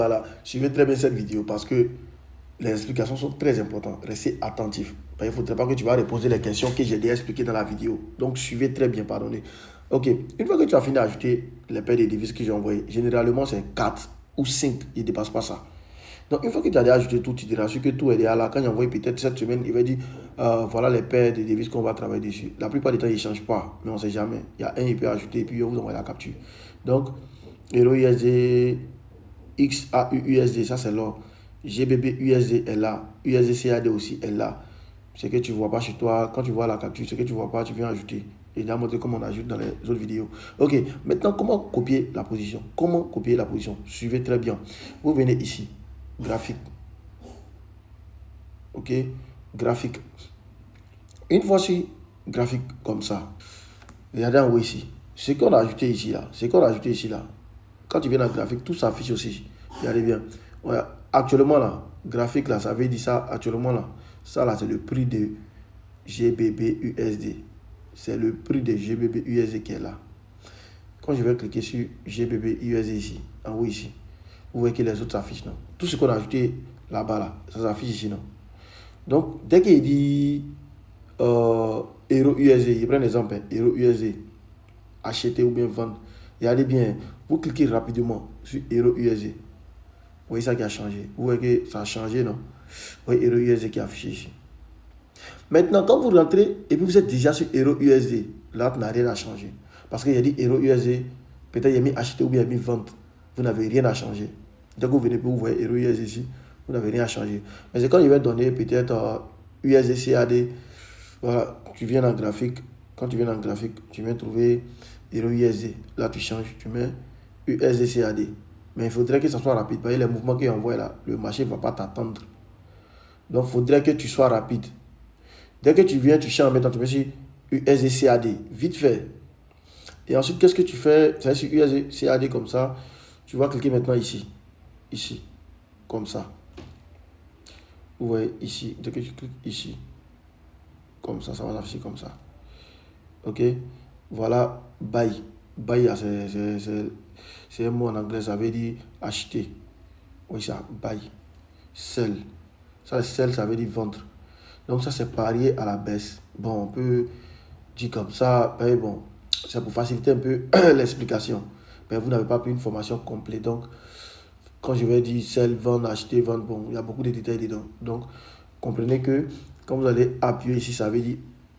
Voilà, suivez très bien cette vidéo parce que les explications sont très importantes. Restez attentifs. Il ne faudrait pas que tu vas reposer les questions que j'ai déjà expliquées dans la vidéo. Donc, suivez très bien, pardonnez. Ok, une fois que tu as fini d'ajouter les paires de devises que j'ai envoyées, généralement c'est 4 ou 5, il ne dépasse pas ça. Donc, une fois que tu as déjà ajouté tout, tu te rassures que tout est déjà là. Quand il envoie peut-être cette semaine, il va dire voilà les paires de devises qu'on va travailler dessus. La plupart du temps, il ne change pas, mais on ne sait jamais. Il y a un, il peut ajouter et puis il vous envoie la capture. Donc, Euro USD, XAU USD, ça c'est l'or. GBP USD est là. USD CAD aussi est là. Ce que tu ne vois pas chez toi, quand tu vois la capture, ce que tu ne vois pas, tu viens ajouter. Et j'ai montré comment on ajoute dans les autres vidéos. Ok, maintenant, comment copier la position? Comment copier la position? Suivez très bien. Vous venez ici, graphique. Ok, graphique. Une fois sur graphique comme ça, regardez en haut ici. Ce qu'on a ajouté ici, là, ce qu'on a ajouté ici, là, quand tu viens dans le graphique, tout s'affiche aussi. Regardez bien. Ouais, actuellement, là, graphique, là, ça veut dire ça, actuellement, là, ça, là, c'est le prix de GBP USD. C'est le prix de GBP USD qui est là. Quand je vais cliquer sur GBP USD ici, en haut ici, vous voyez que les autres s'affichent, non? Tout ce qu'on a ajouté là-bas, là, ça s'affiche ici, non? Donc, dès qu'il dit Euro USD, je prends un exemple, hein, Euro USD, acheter ou bien vendre, regardez bien, vous cliquez rapidement sur Euro USD. Vous voyez ça qui a changé. Vous voyez que ça a changé, non? Vous voyez Euro USD qui est affiché ici. Maintenant, quand vous rentrez et puis vous êtes déjà sur Euro USD, là, tu n'as rien à changer. Parce qu'il y a dit Euro USD, peut-être il y a mis acheter ou bien il y a mis vente. Vous n'avez rien à changer. Dès que vous venez, vous voyez Euro USD ici, vous n'avez rien à changer. Mais c'est quand il va donner peut-être USD CAD, voilà, tu viens dans le graphique. Quand tu viens dans le graphique, tu viens trouver Euro USD. Là, tu changes, tu mets USD CAD. Mais il faudrait que ça soit rapide. Parce que les mouvements qu'il envoie là, le marché ne va pas t'attendre. Donc, il faudrait que tu sois rapide. Dès que tu viens, tu changes maintenant, tu mets sur USD-CAD, vite fait. Et ensuite, qu'est-ce que tu fais? Tu vas sur USD-CAD comme ça. Tu vas cliquer maintenant ici. Ici. Comme ça. Vous voyez ici. Dès que tu cliques ici. Comme ça va s'afficher comme ça. Ok? Voilà, buy. Buy, c'est un mot en anglais, ça veut dire acheter. Oui, ça, buy. Sell. Ça, sell, ça veut dire vendre. Donc ça, c'est parier à la baisse. Bon, on peut dire comme ça, mais bon, c'est pour faciliter un peu l'explication. Mais vous n'avez pas pris une formation complète. Donc, quand je vais dire sell, vendre, acheter, vendre, bon, il y a beaucoup de détails dedans. Donc, comprenez que quand vous allez appuyer ici, ça veut dire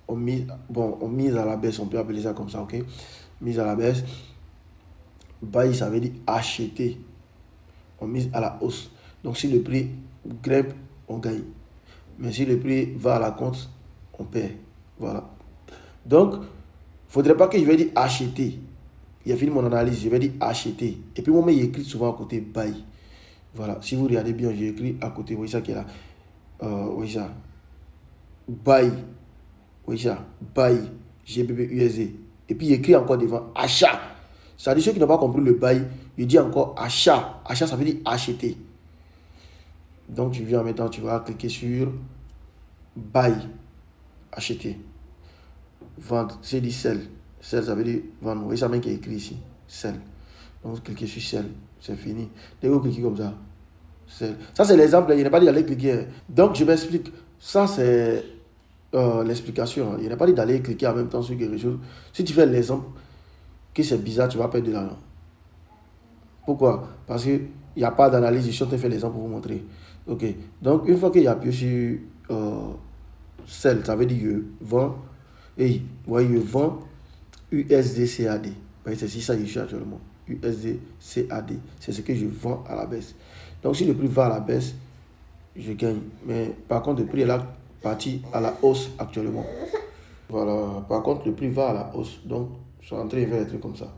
on mise à la baisse, on peut appeler ça comme ça, ok? Mise à la baisse. Buy, ça veut dire acheter. On mise à la hausse. Donc, si le prix grimpe, on gagne. Mais si le prix va à la compte, on perd. Voilà. Donc, il ne faudrait pas que je vais dire acheter. Il a fini mon analyse, je vais dire acheter. Et puis, moi, il écrit souvent à côté buy. Voilà. Si vous regardez bien, j'ai écrit à côté. Vous voyez ça qui est là. Vous voyez ça. Buy. Vous voyez ça. Buy. GBP USD. Et puis, il écrit encore devant achat. C'est-à-dire ceux qui n'ont pas compris le buy, il dit encore achat. Achat, ça veut dire acheter. Donc, tu viens en même temps, tu vas cliquer sur buy. Acheter. Vendre, c'est dit sell. Sell, ça veut dire vendre. Vous voyez ça même qui est écrit ici. Sell. Donc, vous cliquez sur sell. C'est fini. Dès que vous cliquez comme ça, sell. Ça, c'est l'exemple. Il n'est pas dit d'aller cliquer. Donc, je m'explique. Ça, c'est l'explication. Il n'est pas dit d'aller cliquer en même temps sur quelque chose. Si tu fais l'exemple, que c'est bizarre, tu vas perdre de l'argent. Pourquoi? Parce qu'il n'y a pas d'analyse. Je suis en train de faire l'exemple pour vous montrer. Ok. Donc, une fois qu'il y a appuyé sur sell, ça veut dire que vend. Et vous voyez, je vends USD-CAD. C'est ça que je suis actuellement. USD-CAD. C'est ce que je vends à la baisse. Donc, si le prix va à la baisse, je gagne. Mais par contre, le prix est là, parti à la hausse actuellement. Voilà. Par contre, le prix va à la hausse. Donc, je suis en train de faire des trucs comme ça.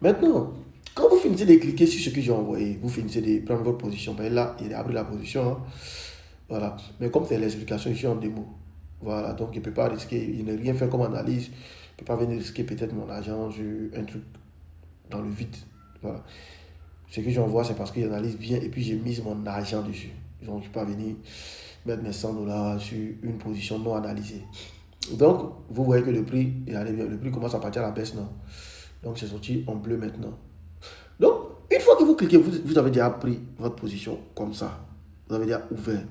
Maintenant, quand vous finissez de cliquer sur ce que j'ai envoyé, vous finissez de prendre votre position. Ben là, il a pris la position. Hein. Voilà. Mais comme c'est l'explication, je suis en démo. Voilà, donc il ne peut pas risquer, il n'a rien fait comme analyse, il ne peut pas venir risquer peut-être mon argent sur un truc dans le vide. Voilà. Ce que j'envoie, c'est parce qu'il analyse bien et puis j'ai mis mon argent dessus. Donc je ne peux pas venir mettre mes 100 dollars sur une position non analysée. Donc, vous voyez que le prix, le prix commence à partir à la baisse, non? Donc c'est sorti en bleu maintenant. Donc, une fois que vous cliquez, vous avez déjà pris votre position comme ça. Vous avez déjà ouvert.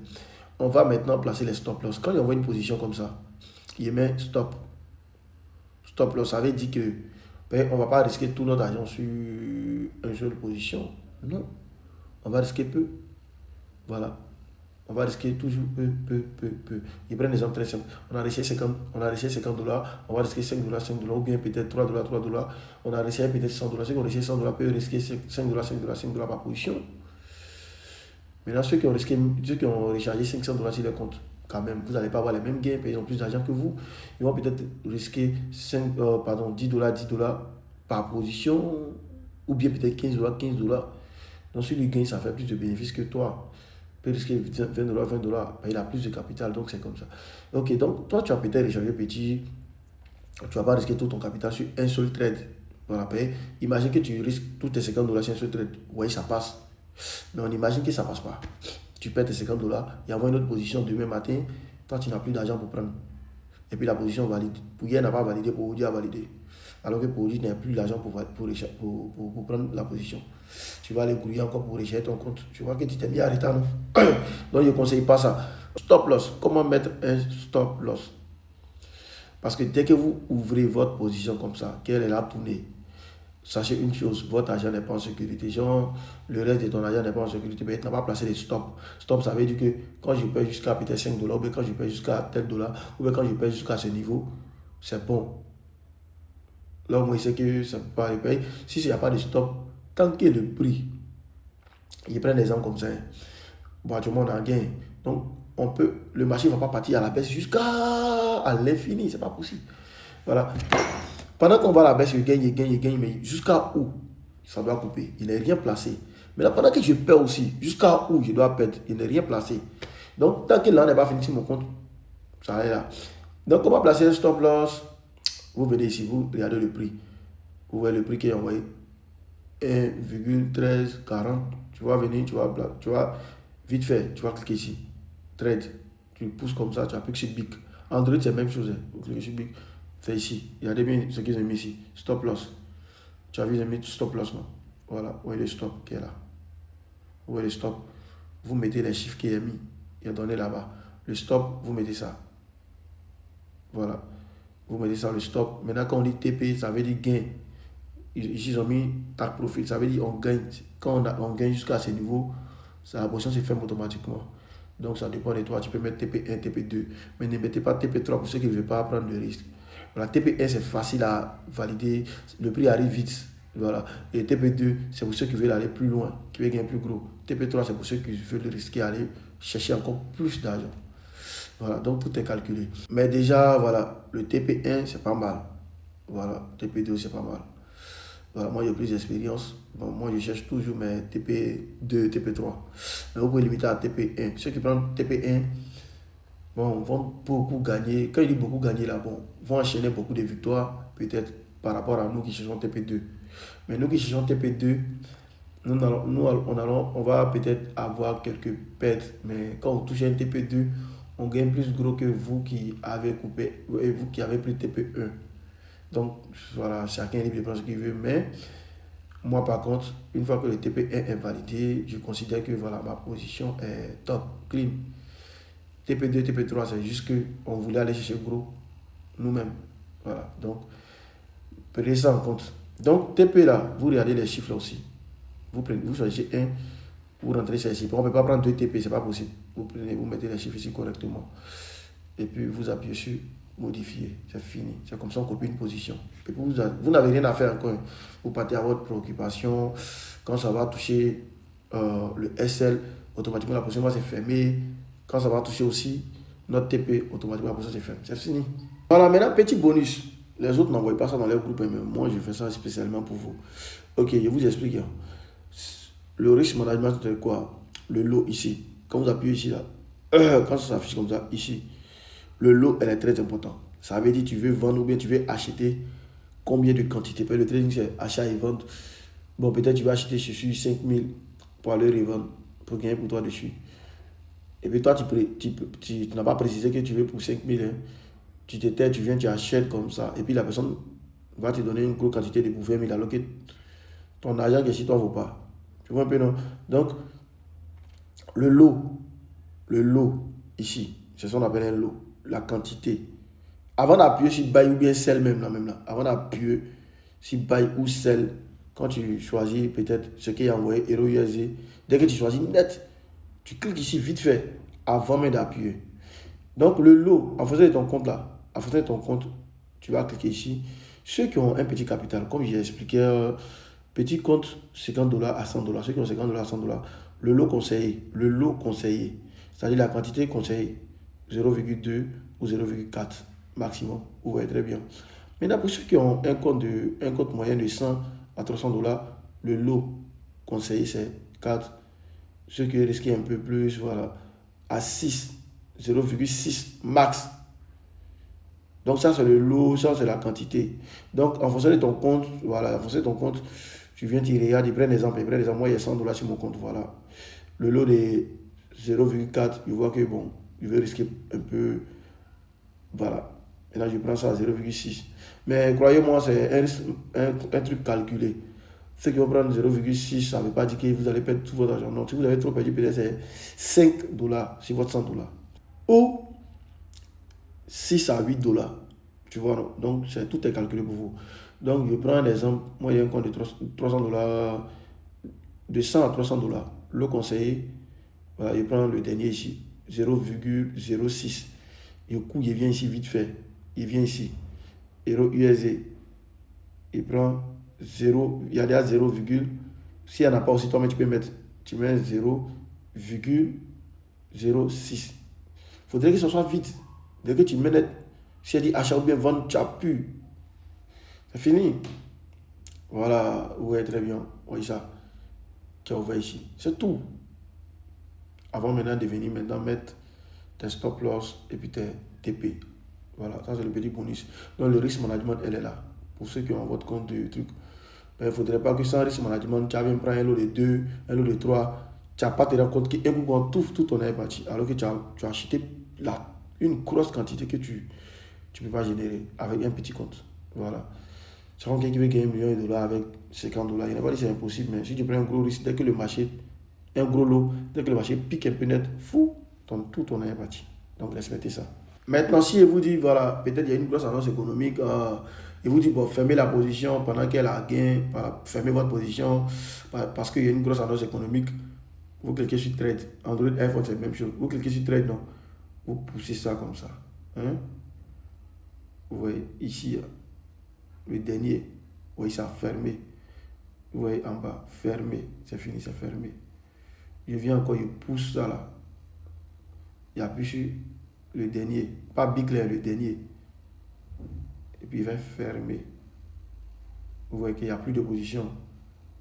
On va maintenant placer les stop loss. Quand il envoie une position comme ça, il met stop. Stop loss, ça veut dire que ben, on ne va pas risquer tout notre argent sur une seule position. Non. On va risquer peu. Voilà. On va risquer toujours peu. Ils prennent l'exemple très simple. On a risqué 50, $, on va risquer $5, ou bien peut-être $3. On a risqué peut-être $100. Ceux qui ont risqué $100 peuvent risquer $5 par position. Maintenant, ceux qui ont rechargé $500 sur leur compte, quand même, vous n'allez pas avoir les mêmes gains, ils ont plus d'argent que vous. Ils vont peut-être risquer $10 par position, ou bien peut-être $15. Donc, sur le gain, ça fait plus de bénéfices que toi. Peut risquer $20, il a plus de capital, donc c'est comme ça. Ok, donc toi, tu as peut-être rechargé petit, tu ne vas pas risquer tout ton capital sur un seul trade. Voilà, imagine que tu risques tous tes $50 sur un seul trade. Oui, ça passe. Mais on imagine que ça ne passe pas. Tu perds tes $50, il y a une autre position demain matin, toi, tu n'as plus d'argent pour prendre. Et puis la position valide. Pour hier n'a pas validé, pour aujourd'hui a validé. Alors que pour aujourd'hui, tu n'as plus l'argent pour prendre la position. Tu vas aller grouiller encore pour rechercher ton compte. Tu vois que tu t'es mis à retard, non? Donc, je ne conseille pas ça. Stop loss. Comment mettre un stop loss? Parce que dès que vous ouvrez votre position comme ça, qu'elle est là tournée, sachez une chose, votre argent n'est pas en sécurité. Genre, le reste de ton argent n'est pas en sécurité, mais tu n'as pas placé les stops. Stop, ça veut dire que quand je paye jusqu'à peut-être $5, ou bien quand je paye jusqu'à tel dollar, ou bien quand je paye jusqu'à ce niveau, c'est bon. Là, moi, je sais que ça ne peut pas le payer. Si il n'y a pas de stop, tant que le prix, je prends des exemples comme ça, bon, tout le monde a un gain. Donc, le marché ne va pas partir à la baisse jusqu'à l'infini, ce n'est pas possible. Voilà. Pendant qu'on va à la baisse, il gagne, mais jusqu'à où ça doit couper. Il n'est rien placé. Mais là, pendant que je perds aussi, jusqu'à où je dois perdre, il n'est rien placé. Donc, tant que là, on n'est pas fini sur mon compte, ça est là. Donc, on va placer un stop loss. Vous venez ici, vous regardez le prix. Vous voyez le prix qui est envoyé. 1,1340. Tu vas venir, tu vas vite fait, tu vas cliquer ici. Trade. Tu le pousses comme ça, tu appliques sur BIC. Android, c'est la même chose. Vous cliquez sur BIC. Fais ici. Regardez bien ce qu'ils ont mis ici. Stop loss. Tu as vu, ils ont mis stop loss, non? Voilà. Où est le stop qui est là? Où est le stop? Vous mettez les chiffres qui est mis. Il est donné là-bas. Le stop, vous mettez ça. Voilà. Vous mettez ça, le stop. Maintenant, quand on dit TP, ça veut dire gain. Ici, ils ont mis tag profit. Ça veut dire on gagne. Quand on gagne jusqu'à ce niveau, la position se ferme automatiquement. Donc, ça dépend de toi. Tu peux mettre TP1, TP2. Mais ne mettez pas TP3 pour ceux qui ne veulent pas prendre de risque. Voilà, TP1, c'est facile à valider. Le prix arrive vite. Voilà. Et TP2, c'est pour ceux qui veulent aller plus loin, qui veulent gagner plus gros. TP3, c'est pour ceux qui veulent risquer, aller chercher encore plus d'argent. Voilà, donc tout est calculé. Mais déjà, voilà, le TP1, c'est pas mal. Voilà, TP2, c'est pas mal. Voilà, moi, j'ai plus d'expérience. Bon, moi, je cherche toujours mes TP2, TP3. Mais vous pouvez limiter à TP1. Ceux qui prennent TP1, bon, vont beaucoup gagner. Quand ils disent beaucoup gagner, là, bon, vont enchaîner beaucoup de victoires, peut-être par rapport à nous qui cherchons TP2. Mais nous qui cherchons TP2, on va peut-être avoir quelques pertes. Mais quand on touche un TP2, on gagne plus gros que vous qui avez coupé et vous qui avez pris TP1. Donc, voilà, chacun est libre de prendre ce qu'il veut. Mais moi, par contre, une fois que le TP1 est validé, je considère que voilà, ma position est top, clean. TP2, TP3, c'est juste qu'on voulait aller chercher gros nous-mêmes. Voilà, donc, prenez ça en compte. Donc, TP là, vous regardez les chiffres là aussi. Vous choisissez un, vous rentrez ces chiffres. On ne peut pas prendre deux TP, c'est pas possible. Vous mettez les chiffres ici correctement. Et puis, vous appuyez sur modifier. C'est fini. C'est comme ça qu'on copie une position. Et puis, vous n'avez rien à faire encore. Vous partez à votre préoccupation. Quand ça va toucher le SL, automatiquement la position va se fermer. Quand ça va toucher aussi notre TP, automatiquement la position se ferme. C'est fini. Voilà, maintenant, petit bonus. Les autres n'envoient pas ça dans leur groupe, mais moi, je fais ça spécialement pour vous. Ok, je vous explique. Le risk management, c'est quoi? Le lot ici. Quand vous appuyez ici, là, quand ça s'affiche comme ça, ici, le lot, elle est très important. Ça veut dire tu veux vendre ou bien tu veux acheter combien de quantité. Le trading, c'est achat et vente. Bon, peut-être tu vas acheter sur 5000 pour aller revendre, pour gagner pour toi dessus. Et puis toi, tu n'as pas précisé que tu veux pour 5000. Hein. Tu te tais, tu viens, tu achètes comme ça. Et puis la personne va te donner une grosse quantité de pour 20 000 alors que ton argent qui est chez toi ne vaut pas. Tu vois un peu, non? Donc, le lot, ici, c'est ce qu'on appelle un lot. La quantité. Avant d'appuyer sur buy ou bien sell même là. Avant d'appuyer sur buy ou sell, quand tu choisis peut-être ce qui est envoyé, Euro USD, dès que tu choisis net, tu cliques ici vite fait, avant même d'appuyer. Donc le lot, en fonction de ton compte là, en fonction de ton compte, tu vas cliquer ici. Ceux qui ont un petit capital, comme j'ai expliqué, petit compte 50 dollars à 100 dollars. Ceux qui ont 50 dollars à 100 dollars, le lot conseillé, c'est-à-dire la quantité conseillée, 0,2 ou 0,4 maximum. Vous voyez très bien. Maintenant, pour ceux qui ont un compte moyen de 100 à 300 dollars, le lot conseillé c'est 4. Ceux qui risquent un peu plus, voilà, à 6, 0,6 max. Donc ça c'est le lot, ça c'est la quantité. Donc en fonction de ton compte, voilà, en fonction de ton compte, tu viens, tu regardes, il prend l'exemple, moi il y a 100 dollars sur mon compte, voilà. Le lot de 0,4, je vois que bon, je vais risquer un peu, voilà. Et là je prends ça à 0,6. Mais croyez-moi, c'est un truc calculé. Ceux qui vont prendre 0,6, ça ne veut pas dire que vous allez perdre tout votre argent. Non, si vous avez trop perdu, peut-être c'est 5 dollars sur votre 100 dollars. Ou 6 à 8 dollars. Tu vois, non? Donc tout est calculé pour vous. Donc je prends un exemple. Moi, il y a un compte de 300 dollars, de 100 à 300 dollars. Le conseiller, voilà, je prends le dernier ici, 0,06. Et au coup, il vient ici vite fait. Il vient ici. Euro USD. Il prend 0, il y a déjà 0, s'il n'y en a pas aussi, toi, mais tu peux mettre, tu mets 0,06. Il faudrait que ce soit vite. Dès que tu mets net, si elle dit achat ou bien vendre, tu appuies. C'est fini. Voilà, vous voyez très bien. Oui, ça. Tu as ouvert ici. C'est tout. Avant maintenant de venir maintenant mettre tes stop loss et puis tes TP. Voilà, ça c'est le petit bonus. Donc le risk management, elle est là. Pour ceux qui ont votre compte de truc. Il ne faudrait pas que sans risk management, tu viens prendre un lot de 2, un lot de 3. Tu n'as pas te rendre compte qu'un coup, tout ton est parti. Alors que tu as acheté une grosse quantité que tu ne peux pas générer avec un petit compte. Voilà. C'est comme quelqu'un qui veut gagner 1 million de dollars avec 50 dollars. Il n'a pas dit que c'est impossible, mais si tu prends un gros risque, dès que le marché, un gros lot, dès que le marché pique un peu net, fou, tout ton est parti. Donc respectez ça. Maintenant, si je vous dis, voilà, peut-être il y a une grosse annonce économique, il vous dit, bon, fermez la position pendant qu'elle a gain, fermez votre position parce qu'il y a une grosse annonce économique, vous cliquez sur trade. Android, iPhone, c'est la même chose. Vous cliquez sur trade, non. Vous poussez ça comme ça. Hein? Vous voyez, ici, le dernier, vous voyez ça fermé. Vous voyez en bas, fermé. C'est fini, c'est fermé. Je viens encore, je pousse ça là. Il appuie sur le dernier, pas Big Clair, le dernier. Et puis il va fermer. Vous voyez qu'il n'y a plus de position.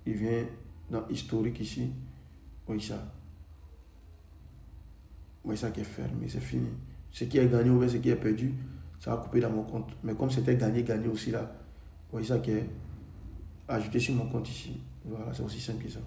Il vient dans historique ici. Vous voyez ça. Vous voyez ça qui est fermé, c'est fini. Ce qui est gagné ou bien ce qui est perdu, ça va couper dans mon compte. Mais comme c'était gagné aussi là, vous voyez ça qui est ajouté sur mon compte ici. Voilà, c'est aussi simple que ça.